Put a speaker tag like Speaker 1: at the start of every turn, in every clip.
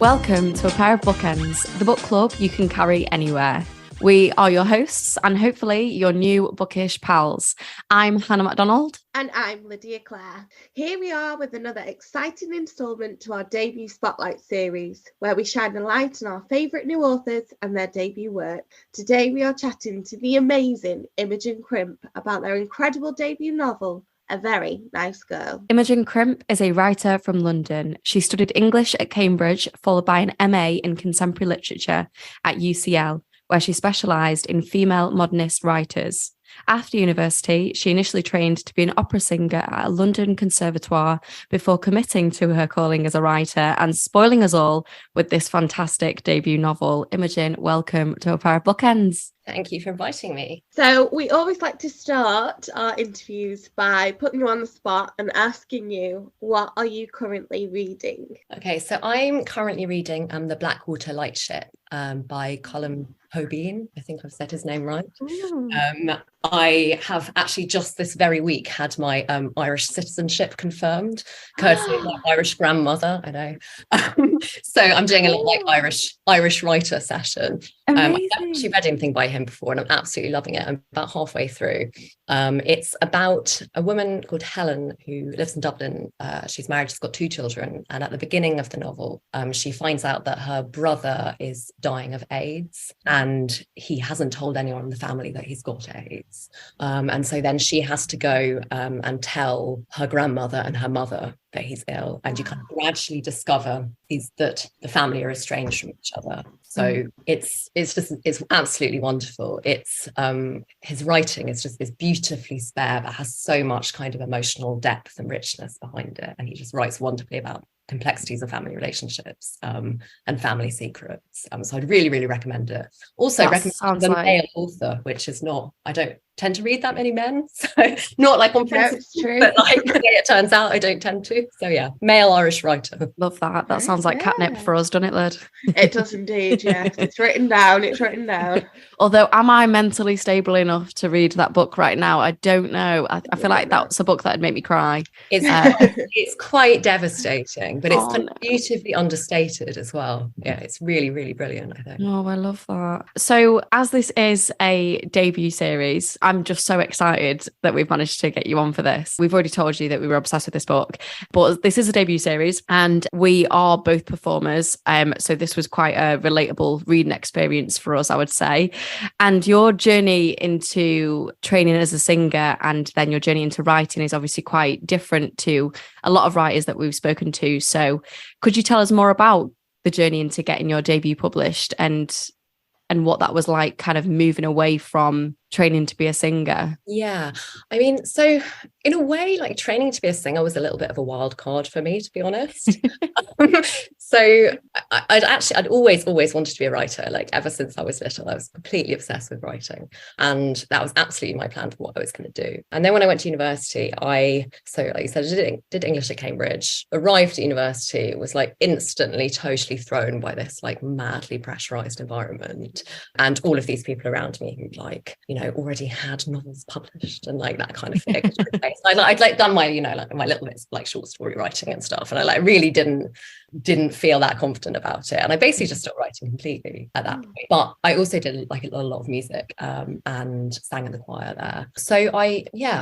Speaker 1: Welcome to A Pair of Bookends, the book club you can carry anywhere. We are your hosts and hopefully your new bookish pals. I'm Hannah MacDonald.
Speaker 2: And I'm Lydia Clare. Here we are with another exciting instalment to our debut Spotlight series, where we shine a light on our favourite new authors and their debut work. Today we are chatting to the amazing Imogen Crimp about their incredible debut novel, A Very Nice Girl.
Speaker 1: Imogen Crimp is a writer from London. She studied English at Cambridge, followed by an MA in Contemporary Literature at UCL, where she specialised in female modernist writers. After university, she initially trained to be an opera singer at a London conservatoire before committing to her calling as a writer and spoiling us all with this fantastic debut novel. Imogen, welcome to A Pair of Bookends.
Speaker 3: Thank you for inviting me.
Speaker 2: So we always like to start our interviews by putting you on the spot and asking you, what are you currently reading?
Speaker 3: Okay, so I'm currently reading The Blackwater Lightship by Colm. Toibin, I think I've said his name right. I have actually just this very week had my Irish citizenship confirmed, courtesy of my Irish grandmother. I know. So I'm doing a little like Irish writer session. I've never actually read anything by him before, and I'm absolutely loving it. I'm about halfway through. It's about a woman called Helen who lives in Dublin. She's married, she's got 2 children, and at the beginning of the novel, she finds out that her brother is dying of AIDS, and he hasn't told anyone in the family that he's got AIDS. And so then she has to go and tell her grandmother and her mother that he's ill, and you kind of gradually discover that the family are estranged from each other. So it's absolutely wonderful. It's his writing is beautifully spare, but has so much kind of emotional depth and richness behind it, and he just writes wonderfully about complexities of family relationships and family secrets. So I'd really, really recommend it. Also recommend the male author, which is not, I don't tend to read that many men, so not like on principle, but like it turns out I don't tend to. So yeah, male Irish writer.
Speaker 1: Love that. That sounds like catnip for us, doesn't it, Lyd?
Speaker 2: It does indeed, yes. It's written down.
Speaker 1: Although, am I mentally stable enough to read that book right now? I don't know. I feel like that's a book that'd make me cry.
Speaker 3: It's quite devastating, but it's kind of beautifully understated as well. Yeah, it's really, really brilliant, I think.
Speaker 1: Oh, I love that. So as this is a debut series, I'm just so excited that we've managed to get you on for this. We've already told you that we were obsessed with this book, but this is a debut series and we are both performers. So this was quite a relatable reading experience for us, I would say. And your journey into training as a singer and then your journey into writing is obviously quite different to a lot of writers that we've spoken to. So could you tell us more about the journey into getting your debut published and what that was like, kind of moving away from training to be a singer?
Speaker 3: Yeah, I mean, so in a way, like training to be a singer was a little bit of a wild card for me, to be honest. So I'd always wanted to be a writer. Like ever since I was little, I was completely obsessed with writing, and that was absolutely my plan for what I was going to do. And then when I went to university, like you said, I did English at Cambridge, arrived at university, was like instantly totally thrown by this like madly pressurized environment, and all of these people around me who like, you know, already had novels published and like that kind of thing. I'd like done my, you know, like my little bits of like short story writing and stuff, and I like really didn't feel that confident about it, and I basically just stopped writing completely at that point. But I also did like a lot of music and sang in the choir there. So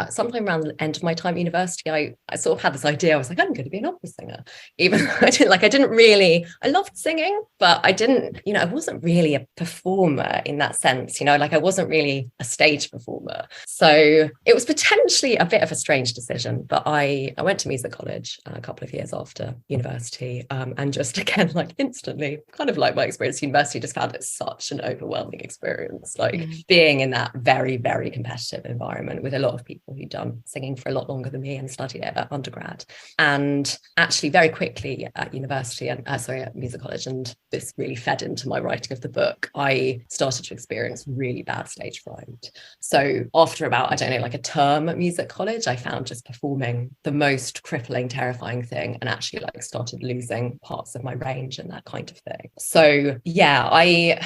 Speaker 3: sometime around the end of my time at university, I sort of had this idea. I was like, I'm going to be an opera singer, even though I loved singing, but I wasn't really a performer in that sense, you know, like I wasn't really a stage performer. So it was potentially a bit of a strange decision, but I went to music college a couple of years after university, and just again, like instantly, kind of like my experience at university, just found it such an overwhelming experience, like being in that very, very competitive environment with a lot of people who'd done singing for a lot longer than me and studied it at undergrad. And actually very quickly at university at music college, and this really fed into my writing of the book, I started to experience really bad stage fright. So after about, I don't know, like a term at music college, I found just performing the most crippling, terrifying thing, and actually like started losing parts of my range and that kind of thing. So yeah, I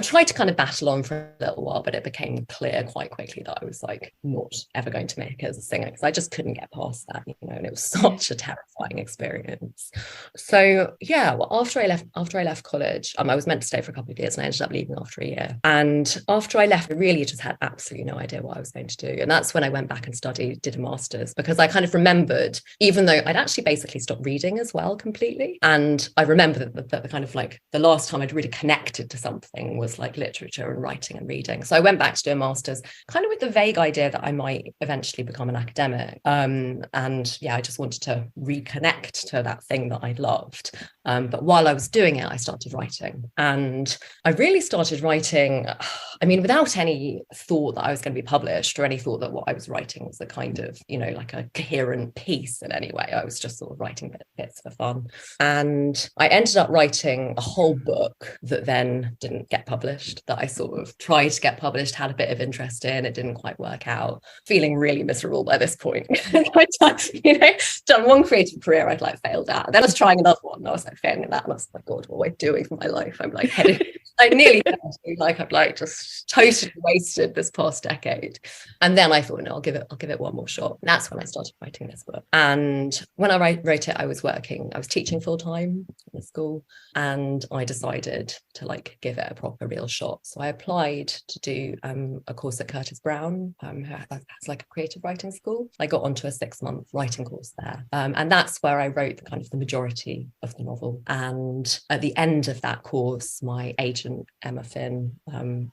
Speaker 3: tried to kind of battle on for a little while, but it became clear quite quickly that I was like not ever going to make it as a singer, because I just couldn't get past that, you know, and it was such a terrifying experience. So yeah, well, after I left college, I was meant to stay for a couple of years, and I ended up leaving after a year. And after I left, I really just had absolutely no idea what I was going to do. And that's when I went back and did a master's, because I kind of remembered, even though I'd actually basically stopped reading as well completely. And I remember that the kind of like the last time I'd really connected to something was like literature and writing and reading. So I went back to do a master's, kind of with the vague idea that I might eventually become an academic. And yeah, I just wanted to reconnect to that thing that I'd loved. But while I was doing it, I started writing. And I really started writing, I mean, without any thought that I was going to be published, or any thought that what I was writing was a kind of, you know, like a coherent piece in any way. I was just sort of writing bits for fun. And I ended up writing a whole book that then didn't get published, that I sort of tried to get published, had a bit of interest in. It didn't quite work out, feeling really miserable by this point. I'd done one creative career I'd like failed at. And then I was trying another one, and I was like failing at that. And I was like, God, what am I doing for my life? I'm like headed, I nearly like I've like just totally wasted this past decade. And then I thought, no, I'll give it one more shot. And that's when I started writing this book. And when I wrote it, I was teaching full time in a school, and I decided to like give it a proper real shot. So I applied to do a course at Curtis Brown, who has like a creative writing school. I got onto a 6-month writing course there, and that's where I wrote the majority of the novel. And at the end of that course, my agent Emma Finn,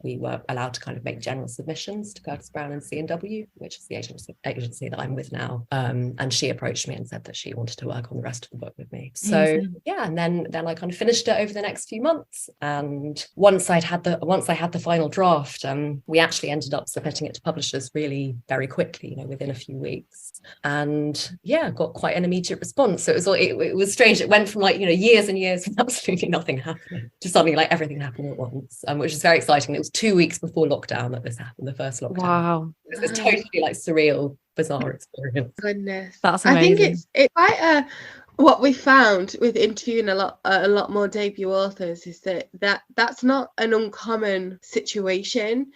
Speaker 3: we were allowed to kind of make general submissions to Curtis Brown and C&W, which is the agency that I'm with now. And she approached me and said that she wanted to work on the rest of the book with me. So yeah, and then I kind of finished it over the next few months. And once I had the final draft, we actually ended up submitting it to publishers really very quickly, you know, within a few weeks. And yeah, got quite an immediate response. So it was strange. It went from like, you know, years and years of absolutely nothing happening to suddenly like everything happening at once, which is very exciting. It was 2 weeks before lockdown that this happened, the first lockdown.
Speaker 1: Wow.
Speaker 3: It was totally like surreal, bizarre experience.
Speaker 2: Goodness,
Speaker 1: that's amazing.
Speaker 2: I think it's quite what we found with interviewing a lot more debut authors is that's not an uncommon situation.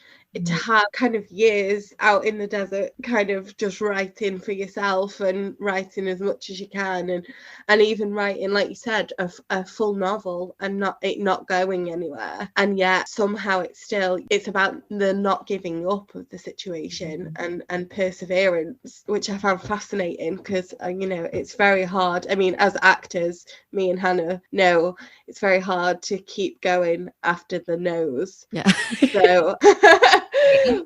Speaker 2: To have kind of years out in the desert, kind of just writing for yourself and writing as much as you can, and even writing, like you said, a full novel and not going anywhere, and yet somehow it's about the not giving up of the situation and perseverance, which I found fascinating, because you know, it's very hard. I mean, as actors, me and Hannah know it's very hard to keep going after the no's.
Speaker 1: Yeah.
Speaker 2: So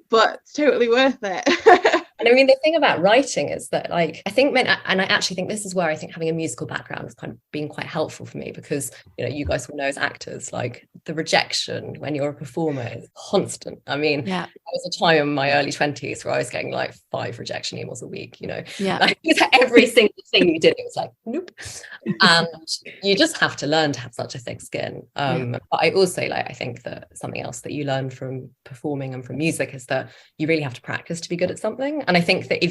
Speaker 2: but it's totally worth it.
Speaker 3: And I mean, the thing about writing is that, like, I think, and I actually think this is where I think having a musical background has kind of been quite helpful for me, because, you know, you guys will know as actors, like, the rejection when you're a performer is constant. I mean, there was a time in my early 20s where I was getting like 5 rejection emails a week, you know, like, every single thing you did, it was like, nope. And you just have to learn to have such a thick skin. But I also, like, I think that something else that you learn from performing and from music is that you really have to practice to be good at something. And I think that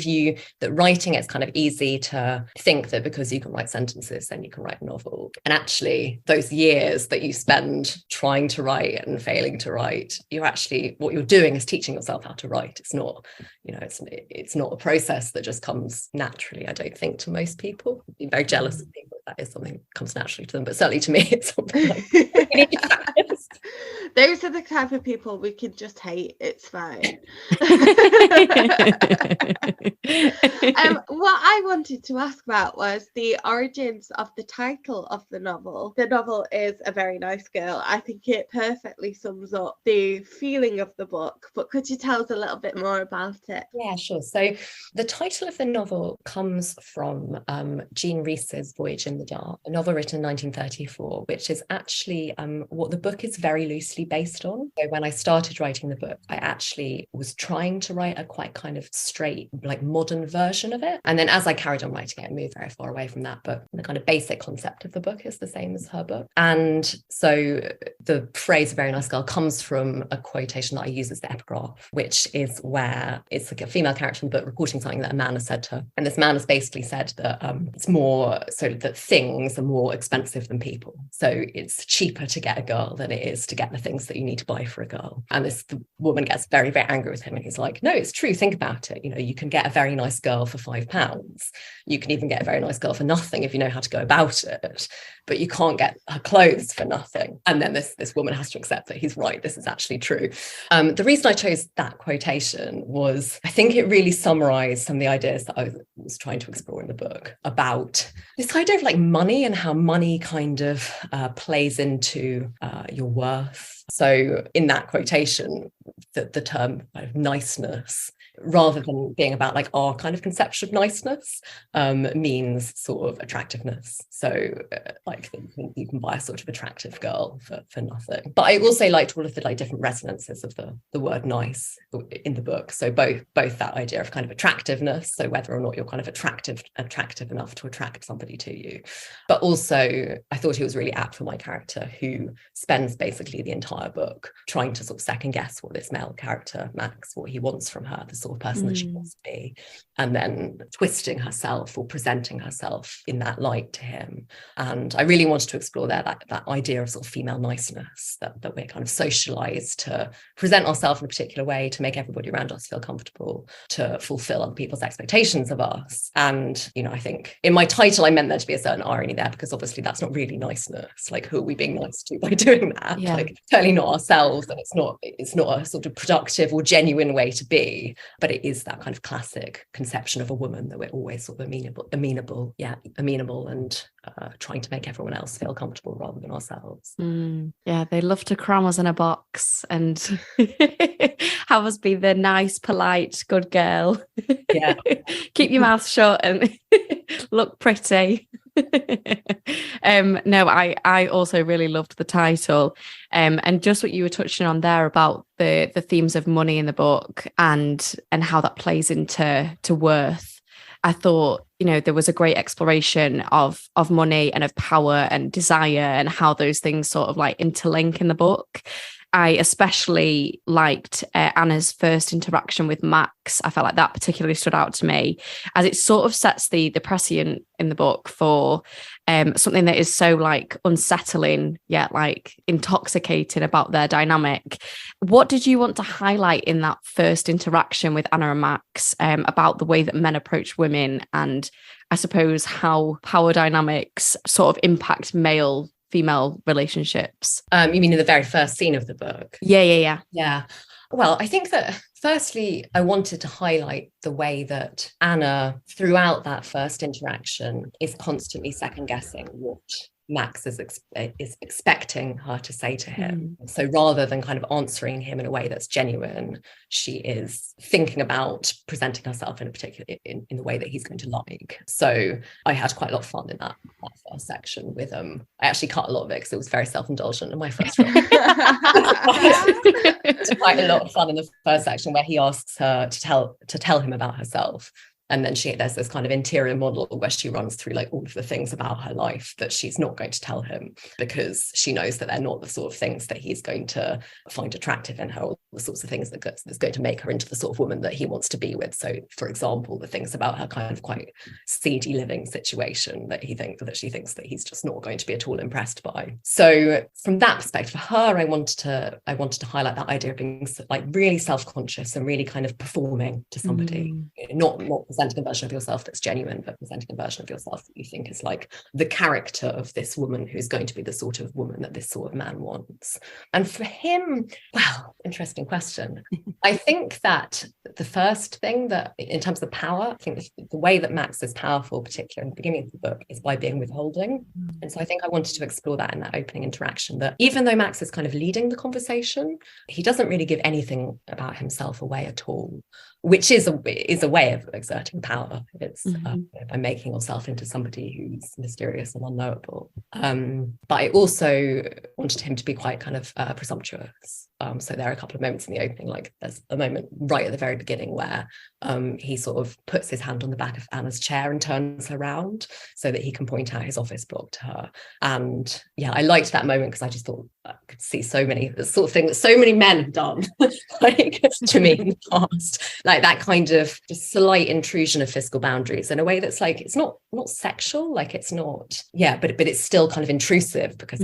Speaker 3: writing, it's kind of easy to think that because you can write sentences, then you can write a novel. And actually, those years that you spend trying to write and failing to write, what you're doing is teaching yourself how to write. It's not, you know, it's not a process that just comes naturally, I don't think, to most people. I'd be very jealous of people if that is something that comes naturally to them, but certainly to me, it's something like
Speaker 2: those are the type of people we can just hate. It's fine. What I wanted to ask about was the origins of the title of the novel. The novel is A Very Nice Girl. I think it perfectly sums up the feeling of the book, but could you tell us a little bit more about it?
Speaker 3: Yeah, sure. So the title of the novel comes from Jean Rhys's Voyage in the Dark, a novel written in 1934, which is actually what the book is very loosely based on. So when I started writing the book, I actually was trying to write a quite kind of straight, like modern version of it. And then as I carried on writing it, I moved very far away from that. But the kind of basic concept of the book is the same as her book. And so the phrase "a very nice girl" comes from a quotation that I use as the epigraph, which is where it's like a female character in the book reporting something that a man has said to her. And this man has basically said that it's more so that things are more expensive than people. So it's cheaper to get a girl than it is to get the things that you need to buy for a girl. And the woman gets very, very angry with him. And he's like, no, it's true. Think about it. You know, you can get a very nice girl for £5. You can even get a very nice girl for nothing if you know how to go about it. But you can't get her clothes for nothing. And then this woman has to accept that he's right. This is actually true. The reason I chose that quotation was, I think it really summarized some of the ideas that I was trying to explore in the book about this idea of like money and how money kind of plays into your worth. So in that quotation, the term kind of niceness, rather than being about like our kind of conception of niceness, means sort of attractiveness. So like you can buy a sort of attractive girl for nothing. But I also liked all of the like different resonances of the word nice in the book. So both that idea of kind of attractiveness, so whether or not you're kind of attractive enough to attract somebody to you. But also I thought it was really apt for my character, who spends basically the entire book trying to sort of second guess what this male character, Max, what he wants from her, the sort of person that she wants to be, and then twisting herself or presenting herself in that light to him. And I really wanted to explore that idea of sort of female niceness, that we're kind of socialized to present ourselves in a particular way, to make everybody around us feel comfortable, to fulfill other people's expectations of us. And, you know, I think in my title, I meant there to be a certain irony there, because obviously that's not really niceness. Like, who are we being nice to by doing that? Yeah. Like, totally not ourselves. And it's not a sort of productive or genuine way to be, but it is that kind of classic conception of a woman, that we're always sort of amenable and trying to make everyone else feel comfortable rather than ourselves.
Speaker 1: Yeah, they love to cram us in a box and have us be the nice, polite, good girl.
Speaker 3: Yeah.
Speaker 1: Keep your mouth shut and look pretty. No, I also really loved the title, and just what you were touching on there about the themes of money in the book and how that plays into worth. I thought, you know, there was a great exploration of money and of power and desire and how those things sort of like interlink in the book. I especially liked Anna's first interaction with Max. I felt like that particularly stood out to me, as it sort of sets the precedent in the book for something that is so like unsettling yet like intoxicating about their dynamic. What did you want to highlight in that first interaction with Anna and Max about the way that men approach women, and I suppose how power dynamics sort of impact male-female relationships?
Speaker 3: You mean in the very first scene of the book?
Speaker 1: Yeah.
Speaker 3: Well, I think that firstly, I wanted to highlight the way that Anna, throughout that first interaction, is constantly second guessing what Max is expecting her to say to him. So rather than kind of answering him in a way that's genuine, she is thinking about presenting herself in a particular in the way that he's going to like. So I had quite a lot of fun in that first section with I actually cut a lot of it because it was very self-indulgent in my first run. It's quite a lot of fun in the first section where he asks her to tell him about herself. And then there's this kind of interior monologue where she runs through like all of the things about her life that she's not going to tell him, because she knows that they're not the sort of things that he's going to find attractive in her, or the sorts of things that's going to make her into the sort of woman that he wants to be with. So, for example, the things about her kind of quite seedy living situation that she thinks that he's just not going to be at all impressed by. So, from that perspective, for her, I wanted to highlight that idea of being like really self-conscious and really kind of performing to somebody, not presenting a version of yourself that's genuine, but presenting a version of yourself that you think is like the character of this woman who's going to be the sort of woman that this sort of man wants. And for him, well, interesting question. I think that the first thing that, in terms of power, I think the way that Max is powerful, particularly in the beginning of the book, is by being withholding. And so I think I wanted to explore that in that opening interaction, that even though Max is kind of leading the conversation, he doesn't really give anything about himself away at all, which is a way of exerting power. It's by making yourself into somebody who's mysterious and unknowable. But I also wanted him to be quite kind of presumptuous. So there are a couple of moments in the opening, like there's a moment right at the very beginning where he sort of puts his hand on the back of Anna's chair and turns her around so that he can point out his office block to her. And yeah, I liked that moment because I just thought I could see so many, the sort of thing that so many men have done like to me in the past, like that kind of just slight intrusion of physical boundaries in a way that's like, it's not sexual, like it's not, yeah, but it's still kind of intrusive because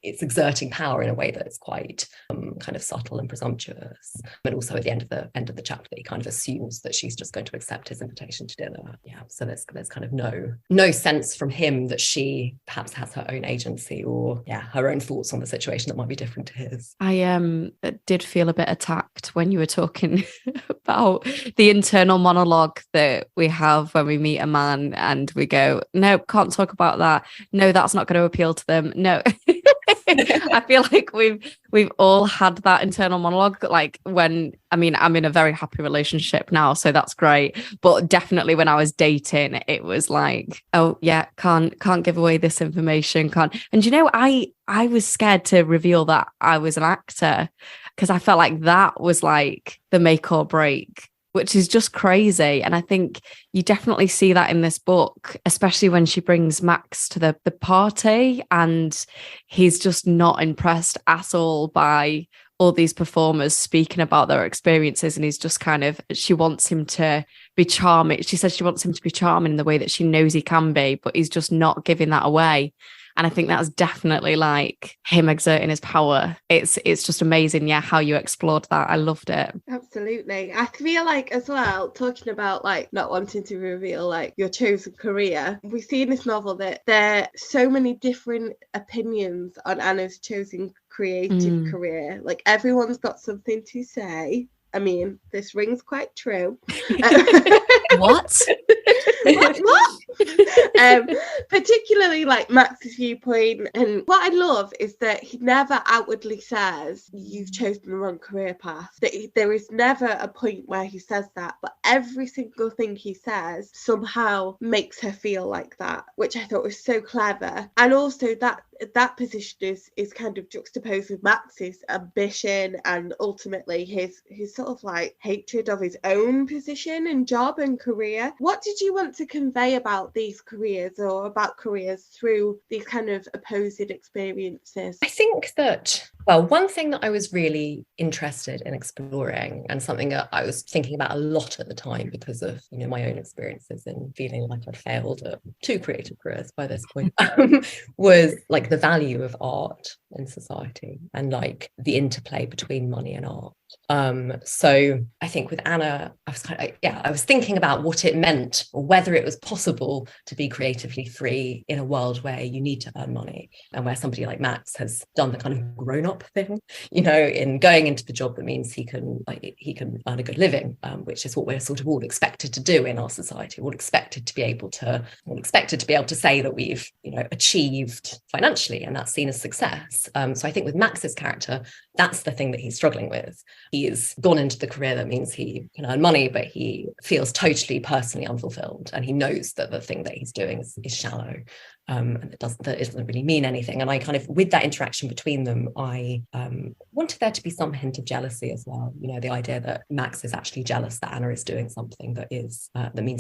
Speaker 3: it's exerting power in a way that's quite kind of subtle and presumptuous. But also at the end of the chapter, he kind of assumes that she's just going to accept his invitation to dinner. Yeah, so there's kind of no sense from him that she perhaps has her own agency or her own thoughts on the situation that might be different to his.
Speaker 1: I did feel a bit attacked when you were talking about the internal monologue that we have when we meet a man and we go, no, can't talk about that. No, that's not going to appeal to them. No. I feel like we've all had that internal monologue, like when, I mean, I'm in a very happy relationship now, so that's great, but definitely when I was dating, it was like, oh yeah, can't give away this information, can't. And you know, I was scared to reveal that I was an actor because I felt like that was like the make or break, which is just crazy. And I think you definitely see that in this book, especially when she brings Max to the party and he's just not impressed at all by all these performers speaking about their experiences. And he's just kind of, she wants him to be charming. She says she wants him to be charming in the way that she knows he can be, but he's just not giving that away. And I think that's definitely like him exerting his power. It's just amazing, how you explored that. I loved it.
Speaker 2: Absolutely. I feel like as well, talking about like not wanting to reveal like your chosen career, we see in this novel that there are so many different opinions on Anna's chosen creative career. Like everyone's got something to say. I mean, this rings quite true.
Speaker 1: What?
Speaker 2: What? Particularly like Max's viewpoint, and what I love is that he never outwardly says you've chosen the wrong career path. That there is never a point where he says that, but every single thing he says somehow makes her feel like that, which I thought was so clever. And also that position is kind of juxtaposed with Max's ambition and ultimately his sort of like hatred of his own position and job and career. What did you want to convey about these careers or about careers through these kind of opposite experiences?
Speaker 3: I think that, well, one thing that I was really interested in exploring and something that I was thinking about a lot at the time because of, my own experiences and feeling like I'd failed at 2 creative careers by this point, was like the value of art in society and like the interplay between money and art. So I think with Anna, I was thinking about what it meant or whether it was possible to be creatively free in a world where you need to earn money and where somebody like Max has done the kind of grown-up thing, in going into the job that means he can earn a good living, which is what we're sort of all expected to do in our society. We're all expected to be able to say that we've achieved financially and that's seen as success. So I think with Max's character, that's the thing that he's struggling with. He's gone into the career that means he can earn money, but he feels totally personally unfulfilled. And he knows that the thing that he's doing is shallow. And it doesn't really mean anything. And I kind of, with that interaction between them, I wanted there to be some hint of jealousy as well. The idea that Max is actually jealous that Anna is doing something that means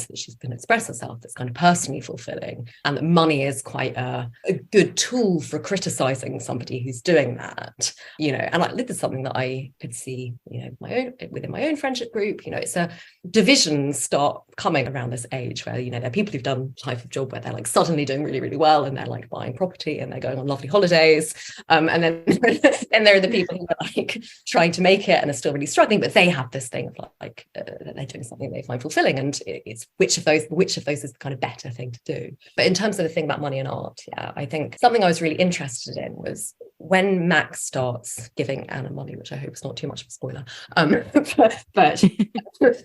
Speaker 3: that she's going to express herself, that's kind of personally fulfilling, and that money is quite a good tool for criticizing somebody who's doing that. And this is something that I could see, within my own friendship group. It's a divisions start coming around this age where there are people who've done a type of job where they're like suddenly doing really, really really well, and they're like buying property and they're going on lovely holidays. And then then there are the people who are like trying to make it and are still really struggling, but they have this thing of like they're doing something they find fulfilling, and it's which of those is the kind of better thing to do. But in terms of the thing about money and art, yeah, I think something I was really interested in was when Max starts giving Anna money, which I hope is not too much of a spoiler, but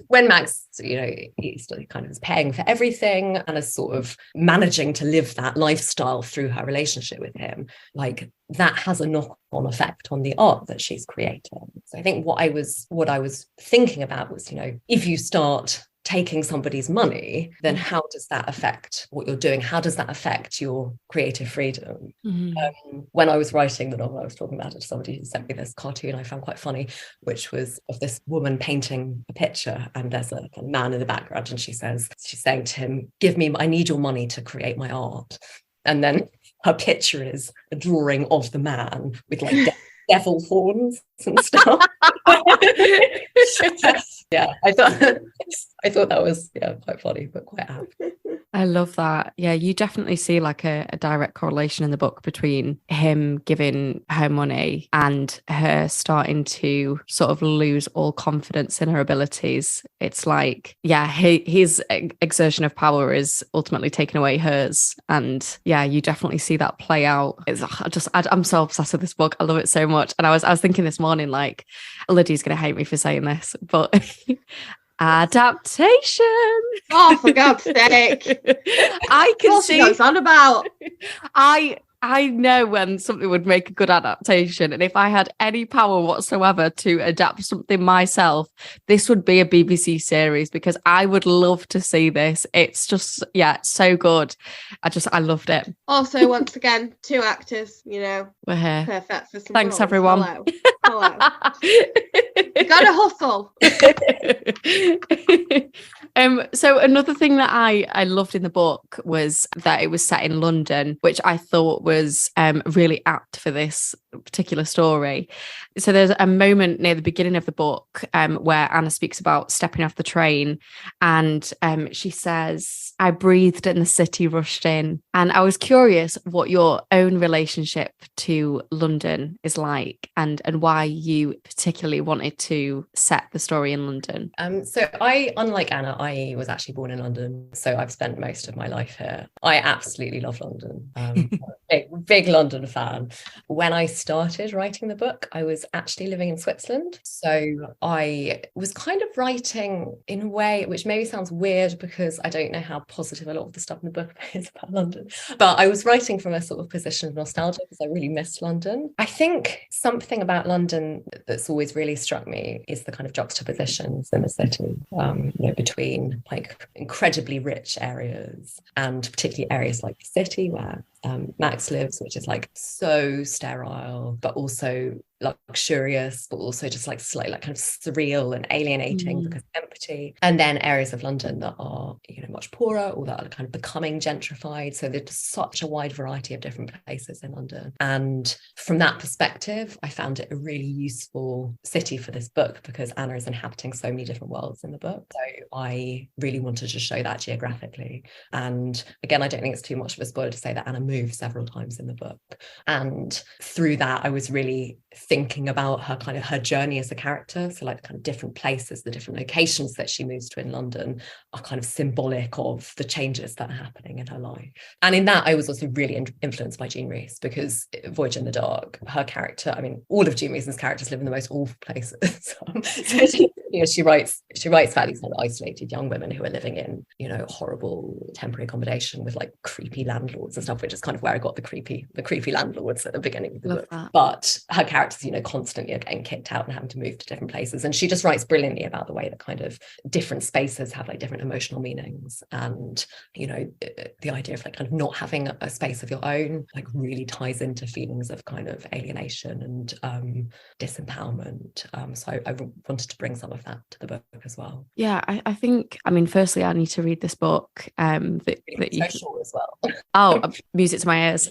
Speaker 3: when Max, he still kind of is paying for everything and is sort of managing to live that lifestyle through her relationship with him, like that has a knock-on effect on the art that she's creating. So I think what I was thinking about was, if you start taking somebody's money, then how does that affect what you're doing? How does that affect your creative freedom? When I was writing the novel, I was talking about it to somebody who sent me this cartoon I found quite funny, which was of this woman painting a picture, and there's a kind of man in the background, and she's saying to him, I need your money to create my art. And then her picture is a drawing of the man with like devil horns and stuff. Yeah, I thought that was quite funny, but quite apt.
Speaker 1: I love that. Yeah, you definitely see like a direct correlation in the book between him giving her money and her starting to sort of lose all confidence in her abilities. It's like, his exertion of power is ultimately taking away hers. And yeah, you definitely see that play out. I'm so obsessed with this book. I love it so much. And I was thinking this morning, like, Lydia's going to hate me for saying this, but adaptation.
Speaker 2: Oh, for God's sake.
Speaker 1: I can see
Speaker 2: what it's on about.
Speaker 1: I know when something would make a good adaptation, and if I had any power whatsoever to adapt something myself, this would be a BBC series, because I would love to see this. It's just, so good. I loved it.
Speaker 2: Also, once again, 2 actors,
Speaker 1: we're here.
Speaker 2: Perfect for some
Speaker 1: Thanks,
Speaker 2: roles.
Speaker 1: everyone.
Speaker 2: Hello. You gotta hustle.
Speaker 1: So another thing that I loved in the book was that it was set in London, which I thought was really apt for this particular story. So there's a moment near the beginning of the book where Anna speaks about stepping off the train, and she says, "I breathed and the city rushed in." And I was curious what your own relationship to London is like, and why you particularly wanted to set the story in London.
Speaker 3: So I, unlike Anna, I was actually born in London, so I've spent most of my life here. I absolutely love London. Big London fan. When I started writing the book, I was actually living in Switzerland. So I was kind of writing in a way which maybe sounds weird, because I don't know how positive a lot of the stuff in the book is about London. But I was writing from a sort of position of nostalgia, because I really missed London. I think something about London that's always really struck me is the kind of juxtapositions in the city, between like incredibly rich areas, and particularly areas like the city where Max lives, which is like so sterile, but also luxurious, but also just like slightly like kind of surreal and alienating because empty. And then areas of London that are, much poorer, or that are kind of becoming gentrified. So there's such a wide variety of different places in London. And from that perspective, I found it a really useful city for this book, because Anna is inhabiting so many different worlds in the book. So I really wanted to show that geographically. And again, I don't think it's too much of a spoiler to say that Anna moved several times in the book. And through that, I was really thinking about her journey as a character. So like the kind of different places, the different locations that she moves to in London are kind of symbolic of the changes that are happening in her life. And in that, I was also really influenced by Jean Rhys, because Voyage in the Dark, her character, all of Jean Rhys's characters live in the most awful places. So she writes about these kind of isolated young women who are living in, horrible temporary accommodation with like creepy landlords and stuff, which is kind of where I got the creepy landlords at the beginning of the book. That. But her characters, constantly are getting kicked out and having to move to different places. And she just writes brilliantly about the way that kind of different spaces have like different emotional meanings. And, the idea of like kind of not having a space of your own, like really ties into feelings of kind of alienation and disempowerment. So I wanted to bring some of that to the book as well.
Speaker 1: Yeah, I think, firstly, I need to read this book.
Speaker 3: That short as well.
Speaker 1: Oh, music to my ears.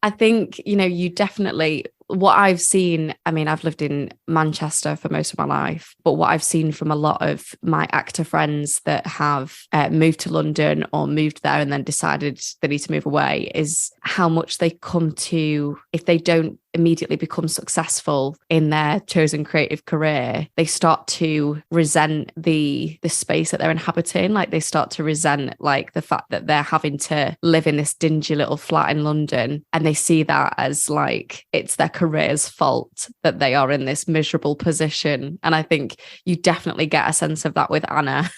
Speaker 1: I think, you definitely, what I've seen, I mean, I've lived in Manchester for most of my life, but what I've seen from a lot of my actor friends that have moved to London or moved there and then decided they need to move away is how much they come to, if they don't immediately become successful in their chosen creative career, they start to resent the space that they're inhabiting. Like they start to resent like the fact that they're having to live in this dingy little flat in London, and they see that as like it's their career's fault that they are in this miserable position. And I think you definitely get a sense of that with Anna,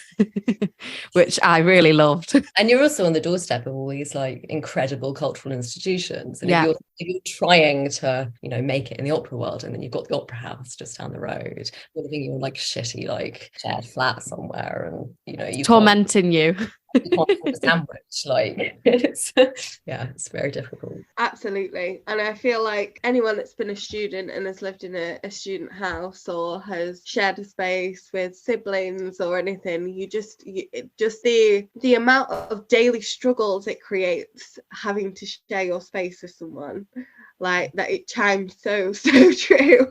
Speaker 1: which I really loved.
Speaker 3: And you're also on the doorstep of all these like incredible cultural institutions, and
Speaker 1: Yeah.
Speaker 3: if you're trying to, you know, make it in the opera world, and then you've got the opera house just down the road, you're living in like shitty like shared flat somewhere, and you know you
Speaker 1: tormenting you.
Speaker 3: You can't afford a sandwich, like it's very difficult.
Speaker 2: Absolutely. And I feel like anyone that's been a student and has lived in a student house or has shared a space with siblings or anything, you just the amount of daily struggles it creates having to share your space with someone, like that, it chimes so true.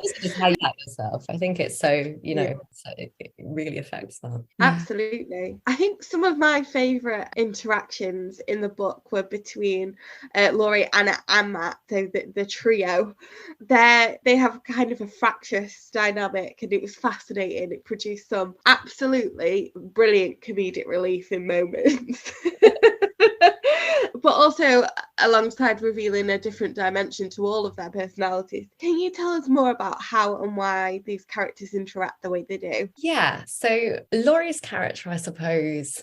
Speaker 3: It's just how you like yourself. I think it's so, you know, so it really affects that.
Speaker 2: Absolutely. I think some of my favourite interactions in the book were between Laurie, Anna and Matt, so the trio. They have kind of a fractious dynamic, and it was fascinating. It produced some absolutely brilliant comedic relief in moments. But also alongside revealing a different dimension to all of their personalities. Can you tell us more about how and why these characters interact the way they do?
Speaker 3: Yeah, so Laurie's character, I suppose,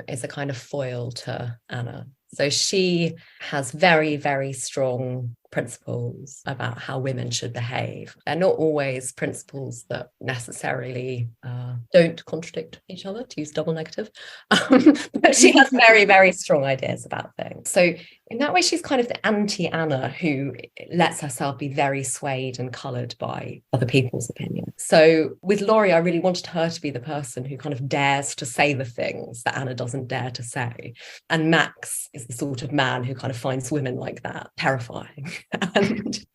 Speaker 3: is a kind of foil to Anna. So she has very, very strong principles about how women should behave. They're not always principles that necessarily don't contradict each other, to use double negative, but she has very, very strong ideas about things. So in that way, she's kind of the anti-Anna who lets herself be very swayed and coloured by other people's opinions. So with Laurie, I really wanted her to be the person who kind of dares to say the things that Anna doesn't dare to say. And Max is the sort of man who kind of finds women like that terrifying and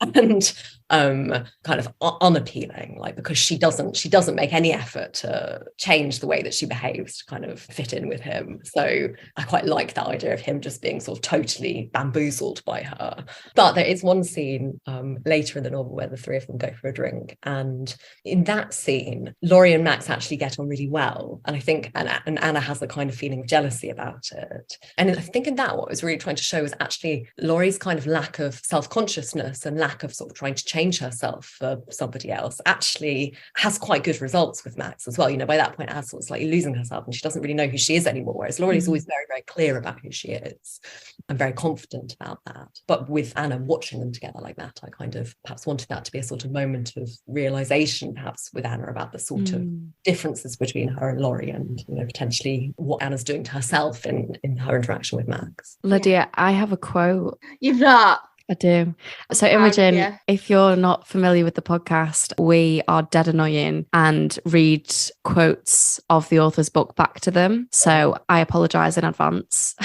Speaker 3: kind of unappealing, like, because she doesn't make any effort to change the way that she behaves to kind of fit in with him. So I quite like that idea of him just being sort of totally bamboozled by her. But there is one scene later in the novel where the three of them go for a drink, and in that scene Laurie and Max actually get on really well, and I think and Anna has a kind of feeling of jealousy about it. And I think in that, what I was really trying to show is actually Laurie's kind of lack of self-consciousness and lack of sort of trying to change herself for somebody else actually has quite good results with Max as well. You know, by that point Anna's sort of slightly losing herself and she doesn't really know who she is anymore, whereas Laurie's always very, very clear about who she is and very confident about that. But with Anna watching them together like that, I kind of perhaps wanted that to be a sort of moment of realization perhaps with Anna about the sort of differences between her and Laurie, and, you know, potentially what Anna's doing to herself in her interaction with Max.
Speaker 1: Lydia, I have a quote.
Speaker 2: You've not?
Speaker 1: I do. So Imogen, if you're not familiar with the podcast, we are dead annoying and read quotes of the author's book back to them. So I apologise in advance.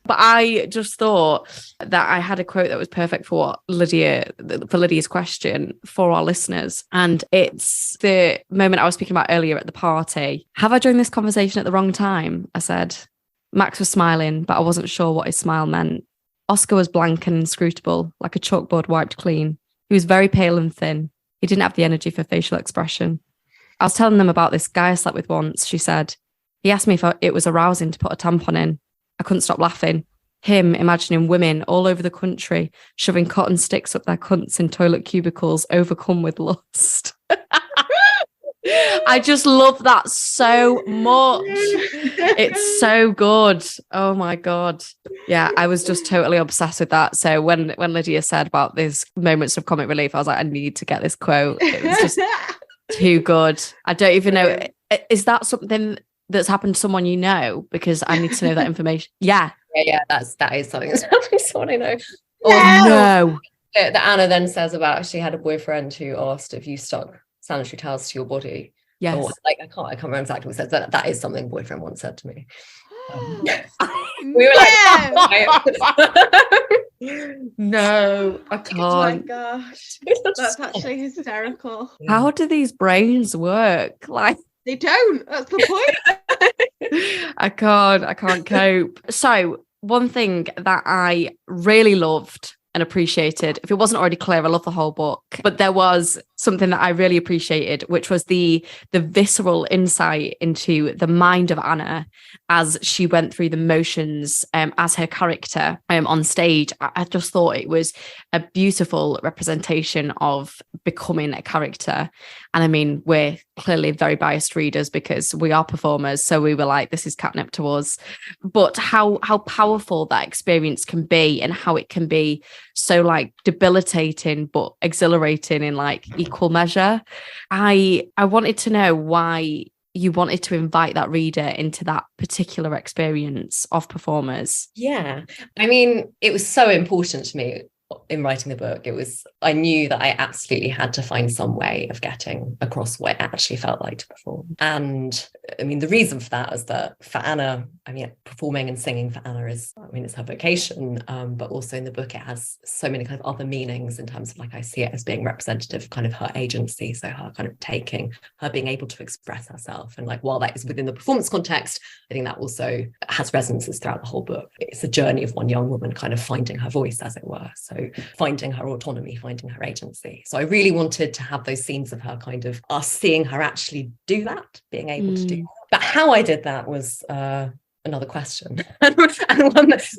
Speaker 1: But I just thought that I had a quote that was perfect for Lydia's question for our listeners. And it's the moment I was speaking about earlier at the party. Have I joined this conversation at the wrong time? I said. Max was smiling, but I wasn't sure what his smile meant. Oscar was blank and inscrutable, like a chalkboard wiped clean. He was very pale and thin. He didn't have the energy for facial expression. I was telling them about this guy I slept with once, she said. He asked me if it was arousing to put a tampon in. I couldn't stop laughing. Him imagining women all over the country shoving cotton sticks up their cunts in toilet cubicles, overcome with lust. I just love that so much. It's so good. Oh my God. Yeah, I was just totally obsessed with that. So when Lydia said about these moments of comic relief, I was like, I need to get this quote. It was just too good. I don't even know. Is that something that's happened to someone you know? Because I need to know that information. Yeah.
Speaker 3: Yeah, that is something that's happened to someone I know.
Speaker 1: Oh no.
Speaker 3: That Anna then says about she had a boyfriend who asked if you stuck sanitary towels to your body.
Speaker 1: Yes.
Speaker 3: Or, like, I can't remember exactly what it says. That is something boyfriend once said to me. We were like,
Speaker 1: No, I
Speaker 2: Oh my
Speaker 1: can't.
Speaker 2: gosh, that's actually hysterical.
Speaker 1: How do these brains work? Like,
Speaker 2: They don't. That's the point.
Speaker 1: I can't cope. So one thing that I really loved and appreciated, if it wasn't already clear, I love the whole book, but there was something that I really appreciated, which was the visceral insight into the mind of Anna as she went through the motions as her character on stage. I just thought it was a beautiful representation of becoming a character. And I mean, we're clearly very biased readers because we are performers, so we were like, this is catnip to us. But how powerful that experience can be, and how it can be so like debilitating but exhilarating in like equal measure. I wanted to know why you wanted to invite that reader into that particular experience of performers.
Speaker 3: Yeah, I mean, it was so important to me in writing the book. I knew that I absolutely had to find some way of getting across what it actually felt like to perform. And I mean, the reason for that is that for Anna, I mean, performing and singing for Anna it's her vocation, but also in the book it has so many kind of other meanings in terms of, like, I see it as being representative of kind of her agency, so her kind of her being able to express herself. And like, while that is within the performance context, I think that also has resonances throughout the whole book. It's a journey of one young woman kind of finding her voice, as it were. So finding her autonomy, finding her agency. So I really wanted to have those scenes of her, kind of us seeing her actually do that, being able to do that. But how I did that was another question, and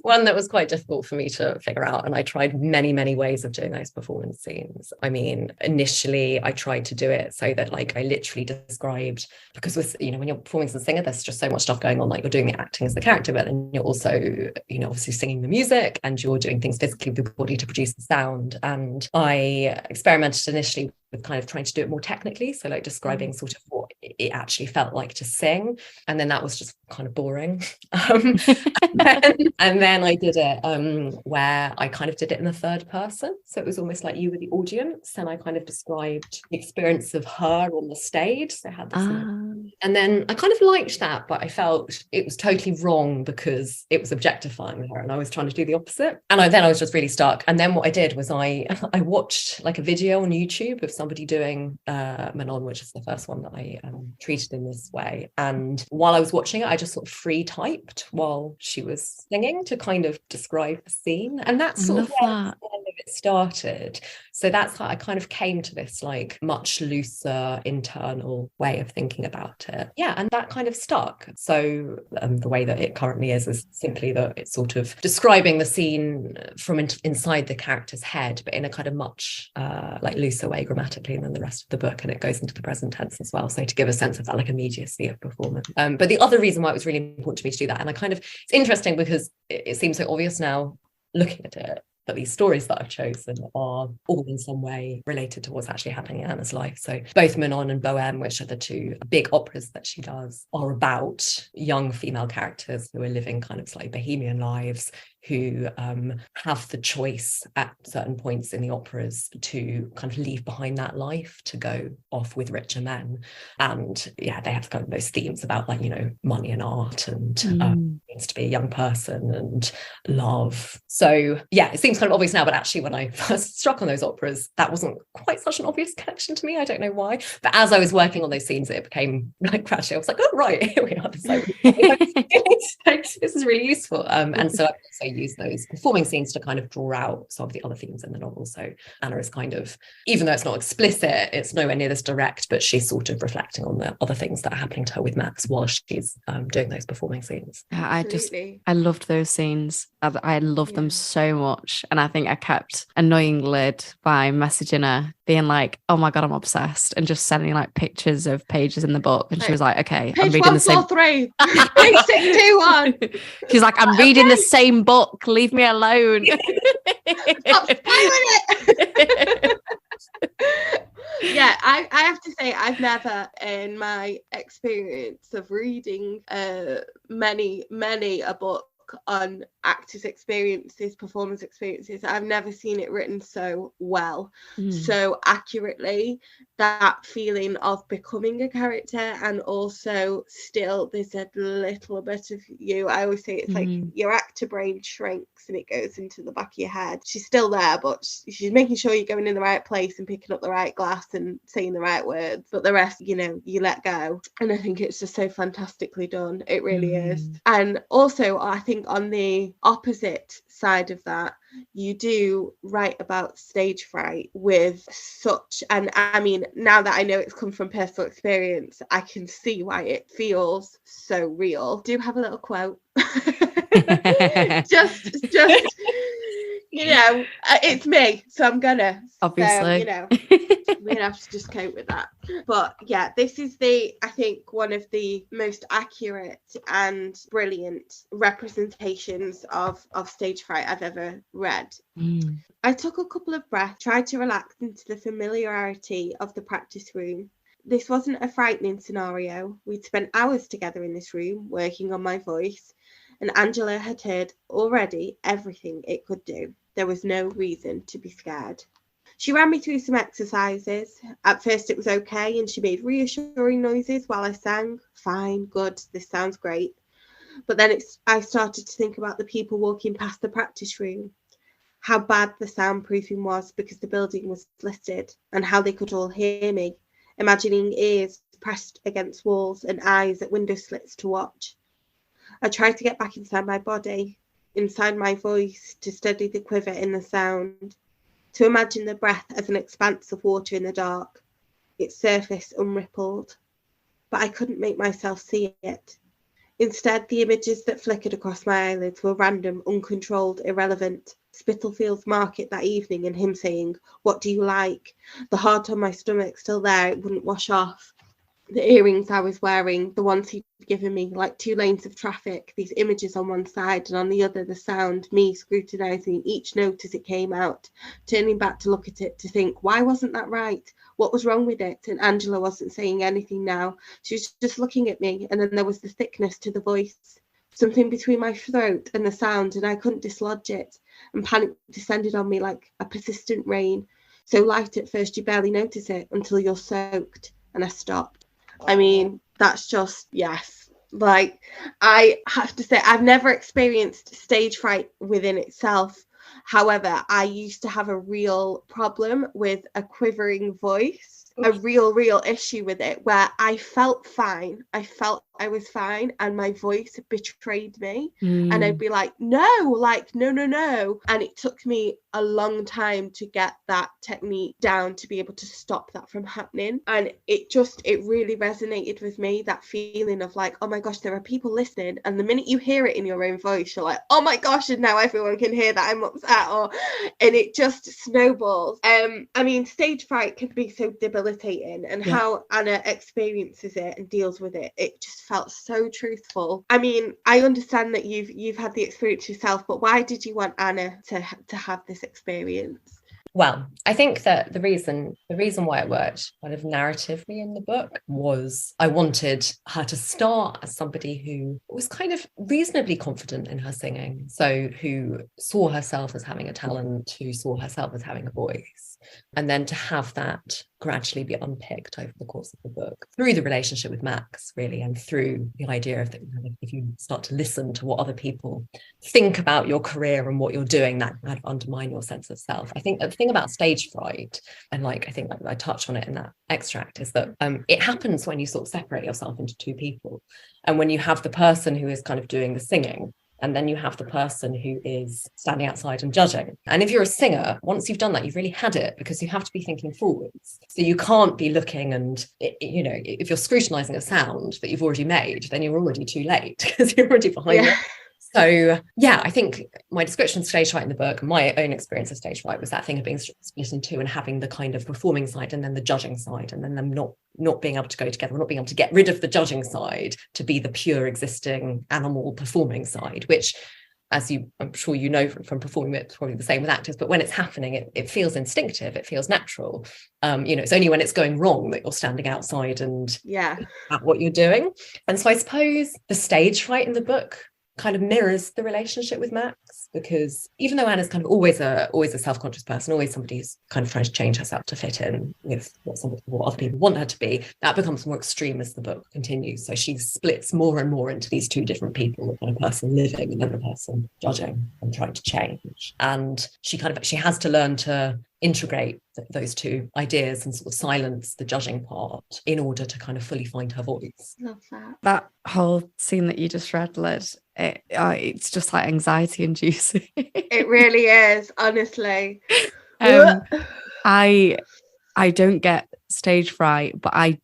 Speaker 3: one that was quite difficult for me to figure out. And I tried many ways of doing those performance scenes. I mean, initially I tried to do it so that, like, I literally described, because with, you know, when you're performing as a singer, there's just so much stuff going on. Like, you're doing the acting as the character, but then you're also, you know, obviously singing the music, and you're doing things physically with the body to produce the sound. And I experimented initially with kind of trying to do it more technically, so like describing sort of what it actually felt like to sing, and then that was just kind of boring. And then I did it where I kind of did it in the third person, so it was almost like you were the audience, and I kind of described the experience of her on the stage. So I had this and then I kind of liked that, but I felt it was totally wrong because it was objectifying her, and I was trying to do the opposite. And I was just really stuck. And then what I did was I watched like a video on YouTube of somebody doing Manon, which is the first one that I treated in this way. And while I was watching it, I just sort of free typed while she was singing to kind of describe the scene. And that's sort of where it started. So that's how I kind of came to this like much looser internal way of thinking about it. Yeah, and that kind of stuck. So the way that it currently is simply that it's sort of describing the scene from inside the character's head, but in a kind of much like looser way grammatically than the rest of the book, and it goes into the present tense as well, so to give a sense of that like immediacy of performance. But the other reason why it was really important to me to do that, and it's interesting because it seems so obvious now looking at it, but these stories that I've chosen are all in some way related to what's actually happening in Anna's life. So both Manon and Bohème, which are the two big operas that she does, are about young female characters who are living kind of like bohemian lives, who have the choice at certain points in the operas to kind of leave behind that life to go off with richer men. And yeah, they have kind of those themes about, like, you know, money and art and means to be a young person and love. So yeah, it seems kind of obvious now, but actually when I first struck on those operas, that wasn't quite such an obvious connection to me. I don't know why. But as I was working on those scenes, it became like gradually I was like, oh right, here we are. So this is really useful. And so I also use those performing scenes to kind of draw out some of the other themes in the novel. So Anna is kind of, even though it's not explicit, it's nowhere near this direct, but she's sort of reflecting on the other things that are happening to her with Max while she's doing those performing scenes.
Speaker 1: I loved those scenes. I loved them so much. And I think I kept annoying Lyd by messaging her, being like, oh my God, I'm obsessed, and just sending like pictures of pages in the book. And she was like, okay, I'm reading the same.
Speaker 2: Page 621.
Speaker 1: She's like, I'm reading the same book. Leave me alone.
Speaker 2: Stop spoiling it. Yeah, I have to say, I've never, in my experience of reading many a book on actors' experiences, performance experiences, I've never seen it written so well, so accurately. That feeling of becoming a character, and also still there's a little bit of you. I always say it's like your actor brain shrinks and it goes into the back of your head. She's still there, but she's making sure you're going in the right place and picking up the right glass and saying the right words, but the rest, you know, you let go. And I think it's just so fantastically done. It really is. And also, I think on the opposite side of that, you do write about stage fright with such, and I mean, now that I know it's come from personal experience, I can see why it feels so real. Do have a little quote. just you know, it's me, so I'm gonna
Speaker 1: obviously,
Speaker 2: so, you know, we're gonna have to just cope with that. But yeah, this is I think one of the most accurate and brilliant representations of stage fright I've ever read. I took a couple of breaths, tried to relax into the familiarity of the practice room. This wasn't a frightening scenario. We'd spent hours together in this room working on my voice, and Angela had heard already everything it could do. There was no reason to be scared. She ran me through some exercises. At first it was okay, and she made reassuring noises while I sang. Fine, good, this sounds great. But then I started to think about the people walking past the practice room, how bad the soundproofing was because the building was listed, and how they could all hear me, imagining ears pressed against walls and eyes at window slits to watch. I tried to get back inside my body, inside my voice, to study the quiver in the sound, to imagine the breath as an expanse of water in the dark, its surface unrippled. But I couldn't make myself see it. Instead, the images that flickered across my eyelids were random, uncontrolled, irrelevant. Spittlefield's market that evening and him saying, "What do you like?" The heart on my stomach still there, it wouldn't wash off. The earrings I was wearing, the ones he'd given me, like 2 lanes of traffic, these images on one side and on the other the sound, me scrutinising each note as it came out, turning back to look at it, to think, why wasn't that right? What was wrong with it? And Angela wasn't saying anything now. She was just looking at me, and then there was the thickness to the voice, something between my throat and the sound, and I couldn't dislodge it, and panic descended on me like a persistent rain, so light at first you barely notice it until you're soaked, and I stopped. I mean, that's just, yes. Like, I have to say, I've never experienced stage fright within itself. However, I used to have a real problem with a quivering voice, a real issue with it, where I felt fine. I felt I was fine, and my voice betrayed me. And I'd be like, no. And it took me a long time to get that technique down to be able to stop that from happening. And it really resonated with me, that feeling of like, oh my gosh, there are people listening. And the minute you hear it in your own voice, you're like, oh my gosh, and now everyone can hear that I'm upset. And it just snowballs. I mean, stage fright can be so debilitating, and how Anna experiences it and deals with it, it just felt so truthful. I mean, I understand that you've had the experience yourself, but why did you want Anna to have this experience?
Speaker 3: Well, I think that the reason why it worked kind of narratively in the book was I wanted her to start as somebody who was kind of reasonably confident in her singing, so who saw herself as having a talent, who saw herself as having a voice, and then to have that gradually be unpicked over the course of the book through the relationship with Max, really, and through the idea of that if you start to listen to what other people think about your career and what you're doing, that kind of undermine your sense of self. I think the thing about stage fright, and I think I touched on it in that extract, is that it happens when you sort of separate yourself into 2 people, and when you have the person who is kind of doing the singing, and then you have the person who is standing outside and judging. And if you're a singer, once you've done that, you've really had it, because you have to be thinking forwards. So you can't be looking and, if you're scrutinizing a sound that you've already made, then you're already too late because you're already behind it. So, yeah, I think my description of stage fright in the book, my own experience of stage fright, was that thing of being split in 2 and having the kind of performing side and then the judging side, and then them not being able to go together, not being able to get rid of the judging side to be the pure existing animal performing side, which, as I'm sure you know from performing, it's probably the same with actors, but when it's happening, it feels instinctive, it feels natural. It's only when it's going wrong that you're standing outside and at what you're doing. And so I suppose the stage fright in the book kind of mirrors the relationship with Max, because even though Anna's kind of always a self-conscious person, always somebody who's kind of trying to change herself to fit in with what other people want her to be, that becomes more extreme as the book continues. So she splits more and more into these two different people, the kind of person living and then the person judging and trying to change. And she has to learn to integrate those two ideas and sort of silence the judging part in order to kind of fully find her voice.
Speaker 2: Love that.
Speaker 1: That whole scene that you just read, Liz, it's just like anxiety inducing.
Speaker 2: It really is, honestly.
Speaker 1: I don't get stage fright, but I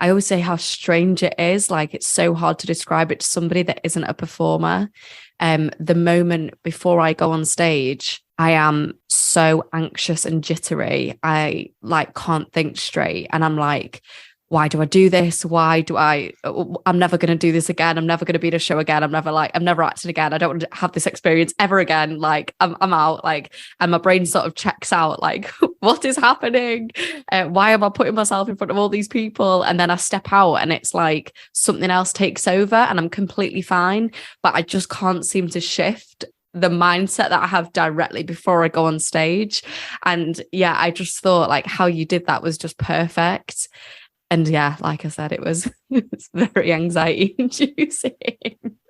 Speaker 1: always say how strange it is. Like, it's so hard to describe it to somebody that isn't a performer. The moment before I go on stage, I am so anxious and jittery. I can't think straight. And I'm like, why do I do this? I'm never going to do this again. I'm never going to be in a show again. I'm never acting again. I don't want to have this experience ever again. Like, I'm out, and my brain sort of checks out, like, what is happening? Why am I putting myself in front of all these people? And then I step out and it's like something else takes over and I'm completely fine, but I just can't seem to shift the mindset that I have directly before I go on stage. And yeah, I just thought, like, how you did that was just perfect. And yeah, like I said, it's very anxiety inducing.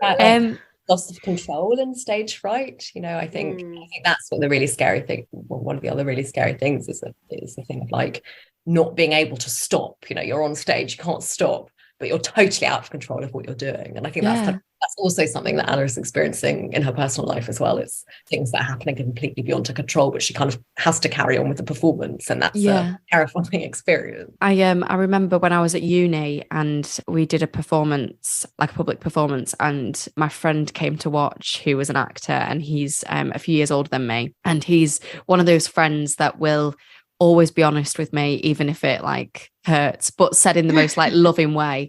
Speaker 3: Loss of control and stage fright. I think that's what the really scary thing. One of the other really scary things is the thing of like not being able to stop. You're on stage, you can't stop, but you're totally out of control of what you're doing. And I think that's also something that Anna is experiencing in her personal life as well. It's things that are happening completely beyond her control, but she kind of has to carry on with the performance, and that's a terrifying experience.
Speaker 1: I remember when I was at uni and we did a performance, like a public performance, and my friend came to watch, who was an actor, and he's a few years older than me, and he's one of those friends that will always be honest with me, even if it like hurts, but said in the most like loving way.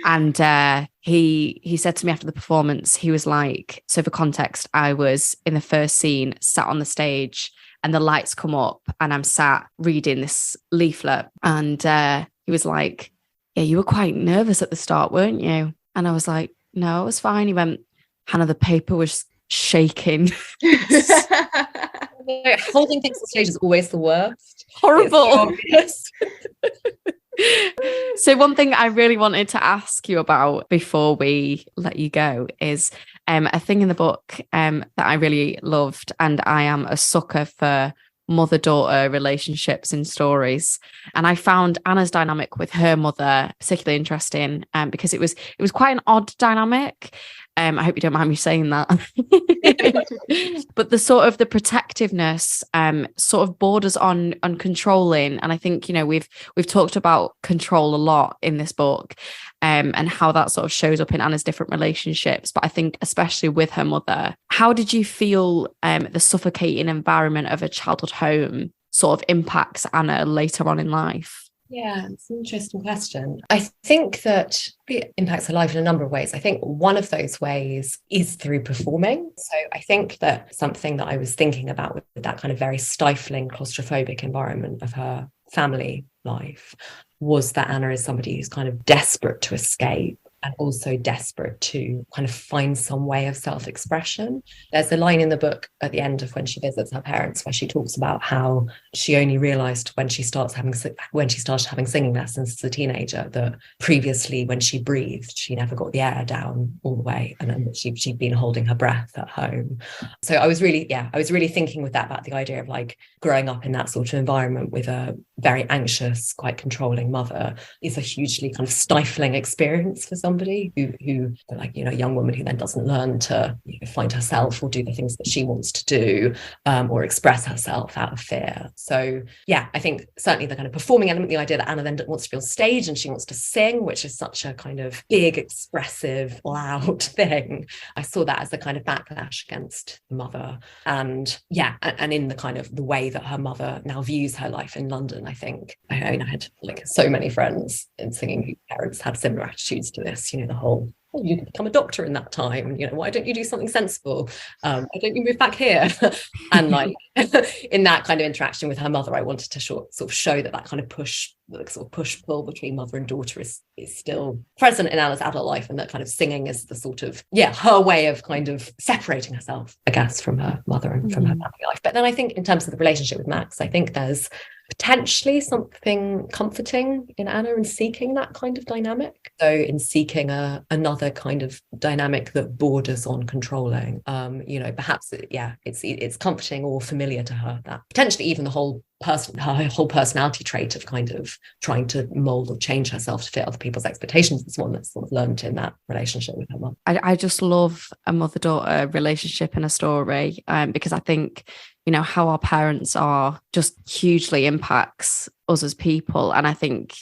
Speaker 1: And he said to me after the performance, he was like, so for context, I was in the first scene, sat on the stage, and the lights come up and I'm sat reading this leaflet. And he was like, yeah, you were quite nervous at the start, weren't you? And I was like, no, it was fine. He went, Hannah, the paper was shaking.
Speaker 3: Holding things on stage is always the worst.
Speaker 1: Horrible. So one thing I really wanted to ask you about before we let you go is a thing in the book that I really loved, and I am a sucker for mother-daughter relationships in stories, and I found Anna's dynamic with her mother particularly interesting because it was quite an odd dynamic. I hope you don't mind me saying that. But the sort of the protectiveness sort of borders on controlling. And I think, we've talked about control a lot in this book and how that sort of shows up in Anna's different relationships. But I think especially with her mother, how did you feel the suffocating environment of a childhood home sort of impacts Anna later on in life?
Speaker 3: Yeah, it's an interesting question. I think that it impacts her life in a number of ways. I think one of those ways is through performing. So I think that something that I was thinking about with that kind of very stifling, claustrophobic environment of her family life was that Anna is somebody who's kind of desperate to escape and also desperate to kind of find some way of self-expression. There's a line in the book at the end of when she visits her parents where she talks about how she only realized when she started having singing lessons as a teenager that previously when she breathed, she never got the air down all the way, and then she'd been holding her breath at home. So I was really thinking with that about the idea of like growing up in that sort of environment with a very anxious, quite controlling mother is a hugely kind of stifling experience for somebody who like, a young woman who then doesn't learn to find herself or do the things that she wants to do or express herself out of fear. So yeah, I think certainly the kind of performing element, the idea that Anna then wants to be on stage and she wants to sing, which is such a kind of big, expressive, loud thing. I saw that as a kind of backlash against the mother. And yeah, and in the kind of the way that her mother now views her life in London, I think, I had like so many friends in singing whose parents had similar attitudes to this, the whole oh, you could become a doctor in that time, why don't you do something sensible? Why don't you move back here? And like in that kind of interaction with her mother, I wanted to sort of show that kind of push-pull between mother and daughter is still present in Anna's adult life, and that kind of singing is the sort of her way of kind of separating herself, I guess, from her mother and from her family life. But then I think in terms of the relationship with Max, I think there's potentially something comforting in Anna in seeking that kind of dynamic. So in seeking another kind of dynamic that borders on controlling, perhaps it's comforting or familiar to her, that potentially even her whole personality trait of kind of trying to mold or change herself to fit other people's expectations is one that's sort of learned in that relationship with her mum.
Speaker 1: I just love a mother-daughter relationship in a story, because I think how our parents are just hugely impacts us as people. And I think,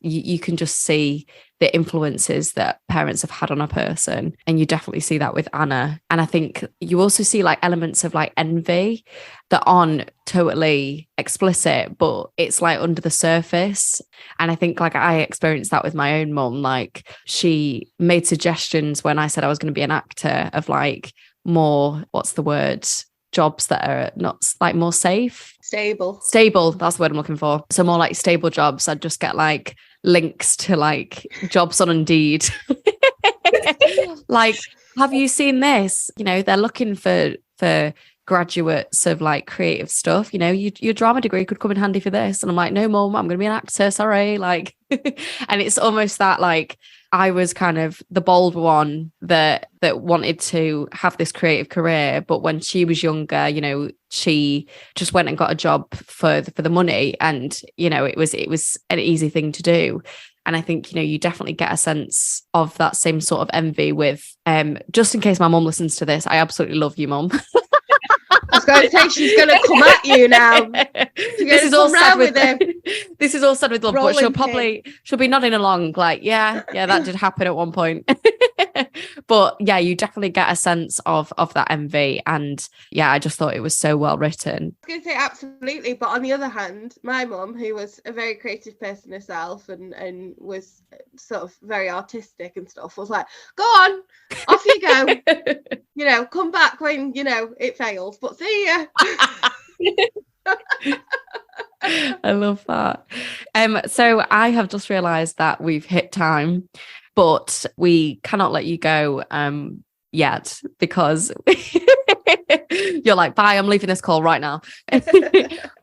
Speaker 1: you can just see the influences that parents have had on a person. And you definitely see that with Anna. And I think you also see like elements of like envy that aren't totally explicit, but it's like under the surface. And I think like I experienced that with my own mum. Like she made suggestions when I said I was going to be an actor of like more, what's the word? Jobs that are not like more stable, that's the word I'm looking for. So more like stable jobs. I'd just get like links to like jobs on Indeed. Like, have you seen this? They're looking for graduates of like creative stuff. Your drama degree could come in handy for this. And I'm like, no, Mum, I'm gonna be an actor, sorry. Like and it's almost that like I was kind of the bold one that wanted to have this creative career. But when she was younger, she just went and got a job for the money. And, it was an easy thing to do. And I think, you definitely get a sense of that same sort of envy with, just in case my mum listens to this, I absolutely love you, Mum.
Speaker 2: I was going to say she's going to come at you now.
Speaker 1: This is all said with love, but she'll be nodding along like, yeah, that did happen at one point. But yeah, you definitely get a sense of that envy. And yeah, I just thought it was so well written.
Speaker 2: I was going to say absolutely. But on the other hand, my mum, who was a very creative person herself and was sort of very artistic and stuff, was like, go on, off you go. Come back when, it fails. But see ya.
Speaker 1: I love that. So I have just realised that we've hit time, but we cannot let you go yet because you're like, bye, I'm leaving this call right now.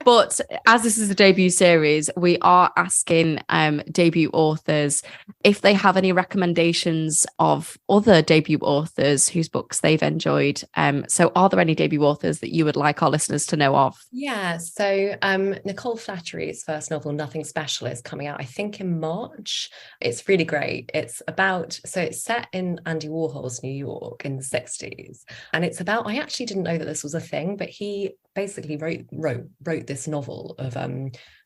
Speaker 1: But as this is a debut series, we are asking debut authors if they have any recommendations of other debut authors whose books they've enjoyed. So are there any debut authors that you would like our listeners to know of?
Speaker 3: Yeah, so Nicole Flattery's first novel, Nothing Special, is coming out, I think, in March. It's really great. It's set in Andy Warhol's New York in the 60s. And it's about, I actually didn't know that this was a thing, but he basically wrote this novel of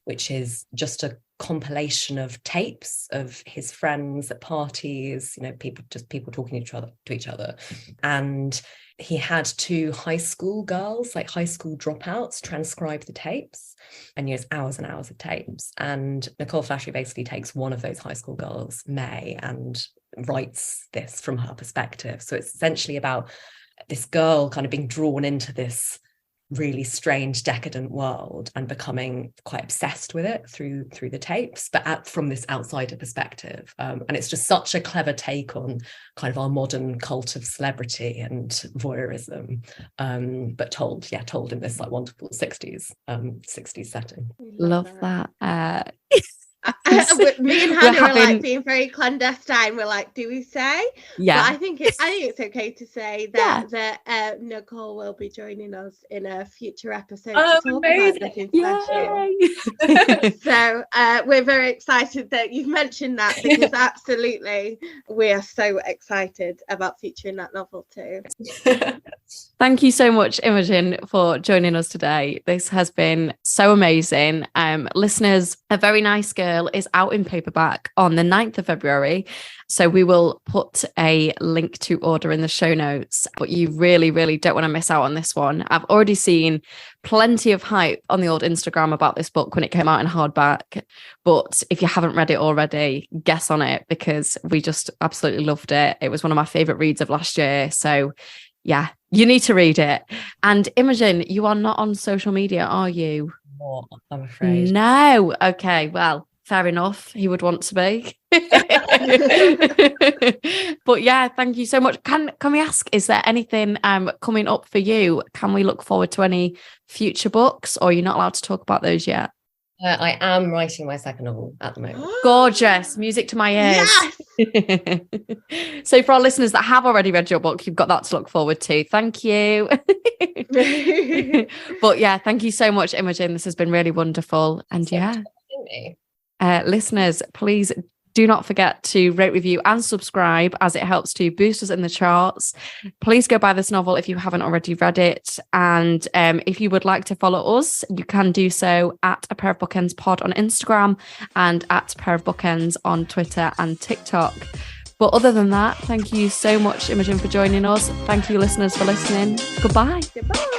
Speaker 3: which is just a compilation of tapes of his friends at parties, people talking to each other. And he had 2 high school girls, like high school dropouts, transcribe the tapes, and hours and hours of tapes. And Nicole Flattery basically takes one of those high school girls, May, and writes this from her perspective. So it's essentially about this girl kind of being drawn into this really strange, decadent world and becoming quite obsessed with it through the tapes, but from this outsider perspective. And it's just such a clever take on kind of our modern cult of celebrity and voyeurism, but told in this like wonderful 60s setting.
Speaker 1: Love that.
Speaker 2: Me and Hannah are like being very clandestine. We're like, do we say?
Speaker 1: Yeah.
Speaker 2: But I think it's okay to say that Nicole will be joining us in a future episode to talk
Speaker 3: amazing.
Speaker 2: About Nothing Special. So we're very excited that you've mentioned that, because absolutely we are so excited about featuring that novel too.
Speaker 1: Thank you so much, Imogen, for joining us today. This has been so amazing. Listeners, A Very Nice Girl is is out in paperback on the 9th of February. So we will put a link to order in the show notes, but you really, really don't want to miss out on this one. I've already seen plenty of hype on the old Instagram about this book when it came out in hardback. But if you haven't read it already, guess on it, because we just absolutely loved it. It was one of my favorite reads of last year. So yeah, you need to read it. And Imogen, you are not on social media, are you?
Speaker 3: No, I'm afraid.
Speaker 1: No. Okay, well, fair enough. He would want to be. But yeah, thank you so much. Can we ask, is there anything coming up for you? Can we look forward to any future books, or you're not allowed to talk about those yet?
Speaker 3: I am writing my second novel at the moment.
Speaker 1: Gorgeous. Music to my ears. Yes! So for our listeners that have already read your book, you've got that to look forward to. Thank you. But yeah, thank you so much, Imogen. This has been really wonderful. And listeners, please do not forget to rate, review and subscribe, as it helps to boost us in the charts. Please go buy this novel if you haven't already read it. And if you would like to follow us, you can do so at A Pair of Bookends Pod on Instagram and at Pair of Bookends on Twitter and TikTok. But other than that, thank you so much, Imogen, for joining us. Thank you, listeners, for listening. Goodbye.
Speaker 2: Goodbye.